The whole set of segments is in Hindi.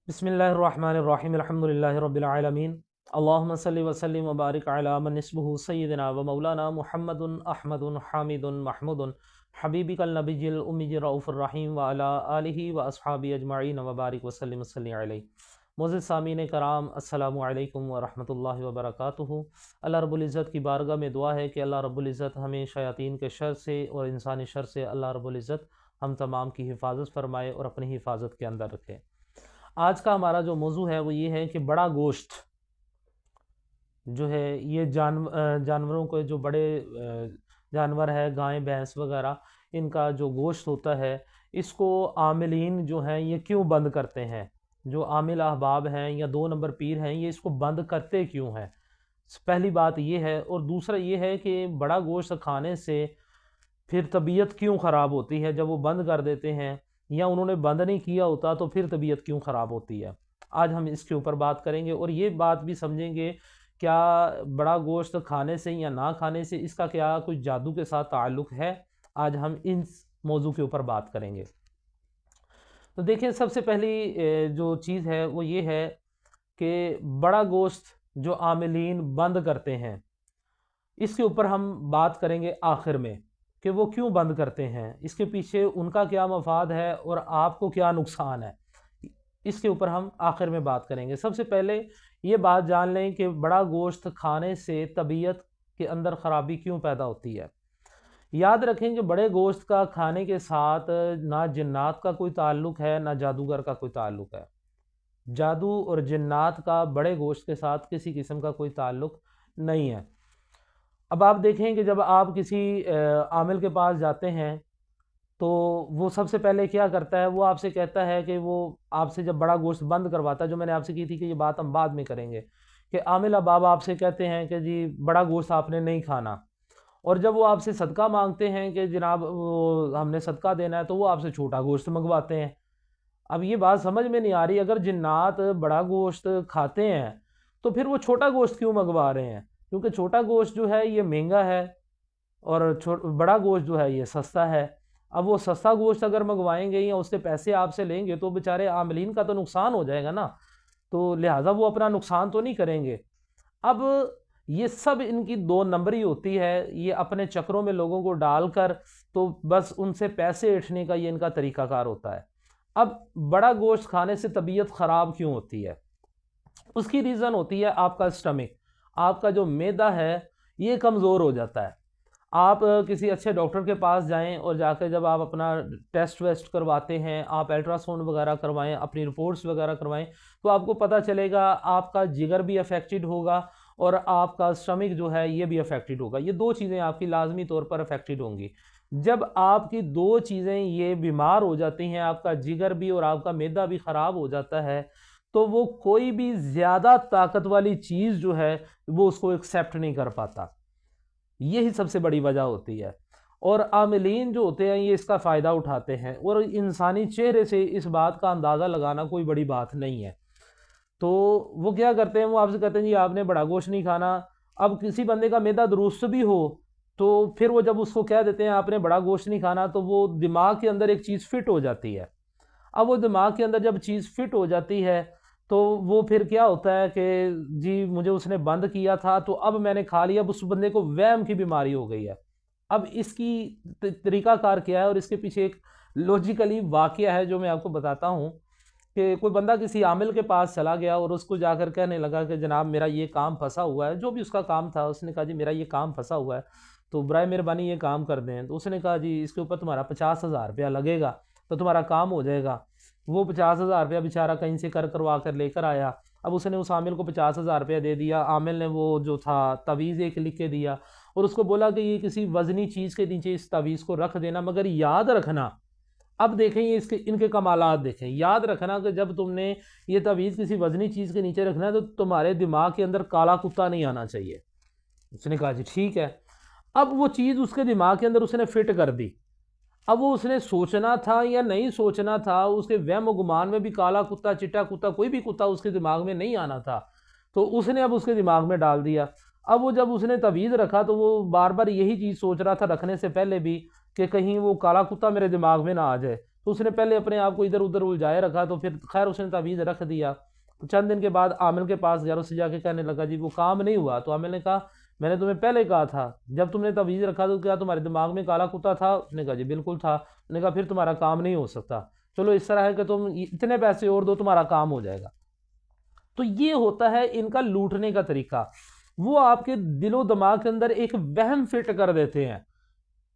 बिस्मिल्लाहिर्रहमानिर्रहीम अल्हम्दुलिल्लाहि रब्बिल आलमीन अल्लाहुम्मा सल्लि व सल्लिम व बारिक अला मन इस्मुहु सय्यिदना व मौलाना मुहम्मदुन अहमदुन हामिदुन महमूदुन हबीबिकल नबिय्यिल उम्मिय्यिर रऊफुर रहीम व अला आलिहि व अस्हाबी अजमईन व बारिक व सल्लिम सल्ली अलैहि। मोअज़्ज़िज़ सामीन कराम, अस्सलामु अलैकुम व रहमतुल्लाहि व बरकातुहू। अल्लाह रब्बुल इज़्ज़त की बारगाह में दुआ है कि अल्लाह रब्बुल इज़्ज़त हमें शयातीन के शर से और इंसानी शर से अल्लाह रब्बुल इज़्ज़त हम तमाम की हिफाजत फरमाए और अपनी हिफाजत के अंदर रखे। आज का हमारा जो मौजू है वो ये है कि बड़ा गोश्त जो है ये जानवरों के जो बड़े जानवर है, गाय भैंस वगैरह, इनका जो गोश्त होता है इसको आमिलीन जो हैं ये क्यों बंद करते हैं। जो आमिल अहबाब हैं या 2 नंबर पीर हैं ये इसको बंद करते क्यों हैं। पहली बात ये है। और दूसरा ये है कि बड़ा गोश्त खाने से फिर तबीयत क्यों ख़राब होती है। जब वो बंद कर देते हैं या उन्होंने बंद नहीं किया होता तो फिर तबीयत क्यों ख़राब होती है। आज हम इसके ऊपर बात करेंगे और ये बात भी समझेंगे क्या बड़ा गोश्त खाने से या ना खाने से इसका क्या कुछ जादू के साथ ताल्लुक़ है। आज हम इन मौजू के ऊपर बात करेंगे। तो देखिए, सबसे पहली जो चीज़ है वो ये है कि बड़ा गोश्त जो आमिलीन बंद करते हैं इसके ऊपर हम बात करेंगे आखिर में कि वो क्यों बंद करते हैं, इसके पीछे उनका क्या मफाद है और आपको क्या नुकसान है। इसके ऊपर हम आखिर में बात करेंगे। सबसे पहले ये बात जान लें कि बड़ा गोश्त खाने से तबीयत के अंदर ख़राबी क्यों पैदा होती है। याद रखें कि बड़े गोश्त का खाने के साथ ना जिन्नात का कोई ताल्लुक़ है ना जादूगर का कोई ताल्लुक़ है। जादू और जिन्नात का बड़े गोश्त के साथ किसी किस्म का कोई ताल्लुक़ नहीं है। अब आप देखें कि जब आप किसी आमिल के पास जाते हैं तो वो सबसे पहले क्या करता है, वो आपसे कहता है कि वो आपसे जब बड़ा गोश्त बंद करवाता है, जो मैंने आपसे की थी कि ये बात हम बाद में करेंगे, कि आमिल अहबाब आपसे कहते हैं कि जी बड़ा गोश्त आपने नहीं खाना। और जब वो आपसे सदका मांगते हैं कि जनाब वो हमने सदका देना है, तो वो आपसे छोटा गोश्त मंगवाते हैं। अब ये बात समझ में नहीं आ रही, अगर जिन्नात बड़ा गोश्त खाते हैं तो फिर वो छोटा गोश्त क्यों मंगवा रहे हैं। क्योंकि छोटा गोश्त जो है ये महंगा है और बड़ा गोश्त जो है ये सस्ता है। अब वो सस्ता गोश्त अगर मंगवाएंगे या उसके पैसे आपसे लेंगे तो बेचारे आमलीन का तो नुकसान हो जाएगा ना, तो लिहाजा वो अपना नुकसान तो नहीं करेंगे। अब ये सब इनकी 2 नंबरी होती है, ये अपने चक्रों में लोगों को डालकर तो बस उनसे पैसे ऐंठने का ये इनका तरीकाकार होता है। अब बड़ा गोश्त खाने से तबीयत ख़राब क्यों होती है, उसकी रीज़न होती है आपका स्टमक। आपका जो मैदा है ये कमज़ोर हो जाता है। आप किसी अच्छे डॉक्टर के पास जाएं और जाकर जब आप अपना टेस्ट वेस्ट करवाते हैं, आप अल्ट्रासाउंड वगैरह करवाएं, अपनी रिपोर्ट्स वगैरह करवाएं, तो आपको पता चलेगा आपका जिगर भी अफेक्टेड होगा और आपका स्टमक जो है ये भी अफेक्टेड होगा। ये 2 चीज़ें आपकी लाजमी तौर पर अफेक्टेड होंगी। जब आपकी 2 चीज़ें ये बीमार हो जाती हैं, आपका जिगर भी और आपका मैदा भी ख़राब हो जाता है, तो वो कोई भी ज़्यादा ताकत वाली चीज़ जो है वो उसको एक्सेप्ट नहीं कर पाता। यही सबसे बड़ी वजह होती है। और आमिलीन जो होते हैं ये इसका फ़ायदा उठाते हैं और इंसानी चेहरे से इस बात का अंदाज़ा लगाना कोई बड़ी बात नहीं है। तो वो क्या करते हैं, वो आपसे कहते हैं जी आपने बड़ा गोश्त नहीं खाना। अब किसी बंदे का मैदा दुरुस्त भी हो तो फिर वो जब उसको कह देते हैं आपने बड़ा गोश्त नहीं खाना, तो वो दिमाग के अंदर एक चीज़ फिट हो जाती है। अब वो दिमाग के अंदर जब चीज़ फिट हो जाती है तो वो फिर क्या होता है कि जी मुझे उसने बंद किया था तो अब मैंने खा लिया। अब उस बंदे को वहम की बीमारी हो गई है। अब इसकी तरीकाकार क्या है और इसके पीछे एक लॉजिकली वाकया है जो मैं आपको बताता हूँ कि कोई बंदा किसी आमिल के पास चला गया और उसको जाकर कहने लगा कि जनाब मेरा ये काम फंसा हुआ है। जो भी उसका काम था उसने कहा जी मेरा ये काम फंसा हुआ है, तो बराए मेहरबानी ये काम कर दें। तो उसने कहा जी इसके ऊपर तुम्हारा 50,000 रुपया लगेगा तो तुम्हारा काम हो जाएगा। वो 50,000 रुपया बेचारा कहीं से करवा कर लेकर आया। अब उसने उस आमिल को 50,000 रुपया दे दिया। आमिल ने वो जो था तवीज़ एक लिख के दिया और उसको बोला कि ये किसी वजनी चीज़ के नीचे इस तवीज़ को रख देना, मगर याद रखना। अब देखें ये इसके इनके कमालात देखें। याद रखना कि जब तुमने ये तवीज़ किसी वजनी चीज़ के नीचे रखना है तो तुम्हारे दिमाग के अंदर काला कुत्ता नहीं आना चाहिए। उसने कहा जी ठीक है। अब वो चीज़ उसके दिमाग के अंदर उसने फिट कर दी। अब वो उसने सोचना था या नहीं सोचना था, उसके वहम व गुमान में भी काला कुत्ता चिट्टा कुत्ता कोई भी कुत्ता उसके दिमाग में नहीं आना था, तो उसने अब उसके दिमाग में डाल दिया। अब वो जब उसने तवीज़ रखा तो वो बार बार यही चीज़ सोच रहा था रखने से पहले भी कि कहीं वो काला कुत्ता मेरे दिमाग में ना आ जाए। तो उसने पहले अपने आप को इधर उधर उलझाए रखा, तो फिर खैर उसने तावीज़ रख दिया। तो चंद दिन के बाद आमिल के पास गया, उससे जाके कहने लगा जी वो काम नहीं हुआ। तो आमिल ने कहा मैंने तुम्हें पहले कहा था, जब तुमने तावीज़ रखा तो क्या तुम्हारे दिमाग में काला कुत्ता था? उसने कहा जी बिल्कुल था। उसने कहा फिर तुम्हारा काम नहीं हो सकता, चलो इस तरह है कि तुम इतने पैसे और दो, तुम्हारा काम हो जाएगा। तो ये होता है इनका लूटने का तरीका। वो आपके दिलो दिमाग के अंदर एक वहम फिट कर देते हैं।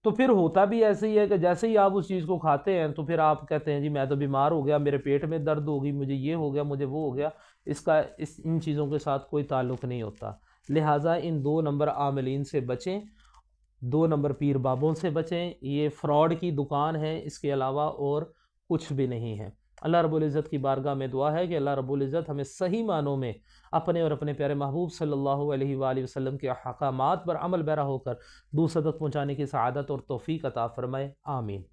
तो फिर होता भी ऐसे ही है कि जैसे ही आप उस चीज़ को खाते हैं तो फिर आप कहते हैं जी मैं तो बीमार हो गया, मेरे पेट में दर्द होगी, मुझे ये हो गया, मुझे वो हो गया। इसका इन चीज़ों के साथ कोई ताल्लुक़ नहीं होता। लिहाजा इन 2 नंबर आमिलीन से बचें, 2 नंबर पीर बाबों से बचें। ये फ्रॉड की दुकान है, इसके अलावा और कुछ भी नहीं है। अल्लाह रब्बुल इज़्ज़त की बारगाह में दुआ है कि अल्लाह रब्बुल इज़्ज़त हमें सही मानों में अपने और अपने प्यारे महबूब सल्लल्लाहु अलैहि वसल्लम के अहकामात पर अमल पैरा होकर दूसरों तक पहुँचाने की सआदत और तौफ़ीक़ अता फ़रमाए। आमीन।